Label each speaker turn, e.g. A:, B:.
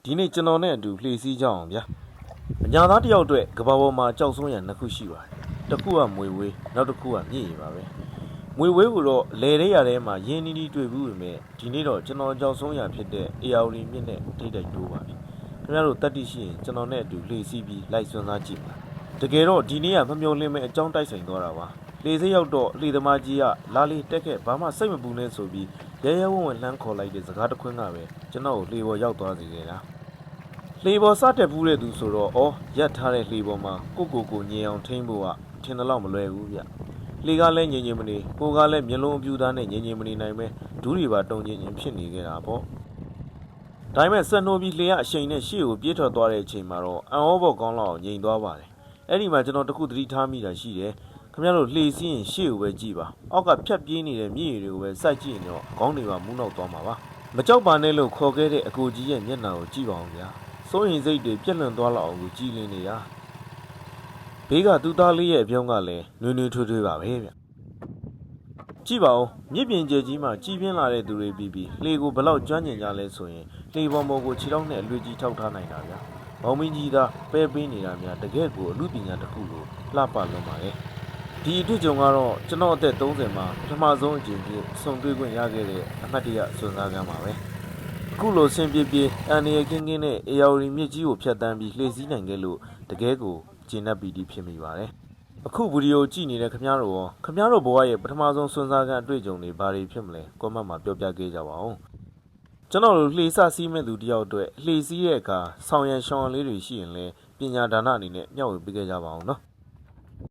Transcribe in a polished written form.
A: ဒီနေ့ကျွန်တော်နဲ့အတူလှည့်စည်းကြအောင်ဗျာအညာသားတယောက်အတွက်ကဘာပေါ်မှာကြောက်ဆုံးရနှစ်ခုရှိပါတယ်တစ်ခုကမွေဝေးနောက်တစ်ခုကမြင့်ရည်ပါပဲမွေဝေးကိုတော့လေရဲရထဲမှာရင်းနှီးနှီးတွေ့ဘူးပေမဲ့ဒီနေ့တော့ကျွန်တော်ကြောက်ဆုံးရဖြစ်တဲ့အေယာဝတီမြင့်နဲ့ထိတိုက်တိုးပါပြီခင်ဗျားတို့တတ်သိရှိရင်ကျွန်တော်နဲ့အတူလှည့်စည်းပြီးလိုက်စွန်းစားကြည့်ပါတကယ်တော့ဒီနေ့ကမမျော်လင့်မဲ့အကြောင်းတိုက်ဆိုင်သွားတာပါလေစိရောက်တော့လေသမားကြီးကလာလေတက်ခဲ့ဘာမှစိတ်မပူနဲ့ဆိုပြီးရဲရဲဝံ့ဝံ့လှမ်းခေါ်လိုက်တဲ့စကားတစ်ခွန်းကပဲကျွန်တော်ကိုလေပေါ်ရောက်သွားစေခဲ့တာလှေပေါ်စတက်ဘူးတဲ့သူဆိုတော့ရက်ထားတဲ့လှေပေါ်မှာကိုညင်အောင်ထိန်းဖို့ကထင်တယ်လို့မလွယ်ဘူးဗျလှေကလည်းငြင်မနေကိုကလည်းမျက်လုံးအပြူသားနဲ့ငြင်မနေနိုင်ပဲဒူးတွေပါတုံချင်းဖြစ်နေခဲ့တာပေါ့ဒါပေမဲ့စက်နှိုးပြီးလှေကအရှိန်နဲ့ရှေ့ကိုပြေးထွက်သွားတဲ့အချိန်မှာတော့အံ့ဩဖို့ကောင်းလောက်ငြိမ်သွားပါတယ်အဲ့ဒီမှာကျွန်တော်တခုသတိထားမိတာရှိတယ်ခင်ဗျားတို့လှေစီးရင်ရှေ့ကိုပဲကြည့်ပါအောက်ကဖြတ်ပြေးနေတဲ့မြည်ရည်တွေကိုပဲစိုက်ကြည့်ရင်တော့ခေါင်းတွေပါမူးနောက်သွားမှာပါမကြောက်ပါနဲ့လို့ခေါ်ခဲ့တဲ့အကိုကြီးရဲ့မျက်နှာကိုကြည့်ပါအောင်ဗျာစိုးရင်စိတ်တွေပြက်လွန်သွားလောက်အောင်ကိုကြည်လင်းနေတာဘေးကသူ့သားလေးရဲ့အပြုံးကလည်းနွေးနွေးထွေးထွေးပါပဲဗျကြည့်ပါဦးမြစ်ပြင်ကျဲကြီးမှာကြီးပြင်းလာတဲ့သူတွေပြီးလှေကိုဘလောက်ကျွမ်းကျင်ကြလဲဆိုရင်လှေပေါ်ပေါ်ကိုခြေထောက်နဲ့အလွေကြီးထောက်ထားနိုင်တာဗျဘောင်းမင်းကြီးသားပဲပေးနေတာများတကယ်ကိုအမှုပညာတစ်ခုလိုလှပလွန်ပါတယ်ဒီအတွေ့အကြုံကတော့ကျွန်တော်အသက်30မှာပထမဆုံးအကြိမ်ဖြစ်ဆုံတွေ့ခွင့်ရခဲ့တဲ့အမှတ်တရစွန့်စားကမ်းပါပဲအခုလိုဆင်ပြေပြေအန်ရကင်းကင်းနဲ့အေယာဝတီမြစ်ကြီးကိုဖြတ်တန်းပြီးလှည့်စည်းနိုင်ခဲ့လို့တကယ်ကိုကျဉ်း납ပီတိဖြစ်မိပါတယ်အခုဗီဒီယိုကြည့်နေတဲ့ခင်ဗျားတို့ဘဝရဲ့ပထမဆုံးစွန့်စားကမ်းအတွေ့အကြုံတွေဘာတွေဖြစ်မလဲကွန်မန့်မှာပြောပြခဲ့ကြပါဦးကျွန်တော်တို့လှေစစီးမဲ့သူတယောက်အတွက်လှေစည်းရဲ့အခါဆောင်ရန်ရှောင်းလေးတွေရှိရင်လည်းပညာဒါနအနေနဲ့မျှဝေပေးခဲ့ကြပါအောင်နော်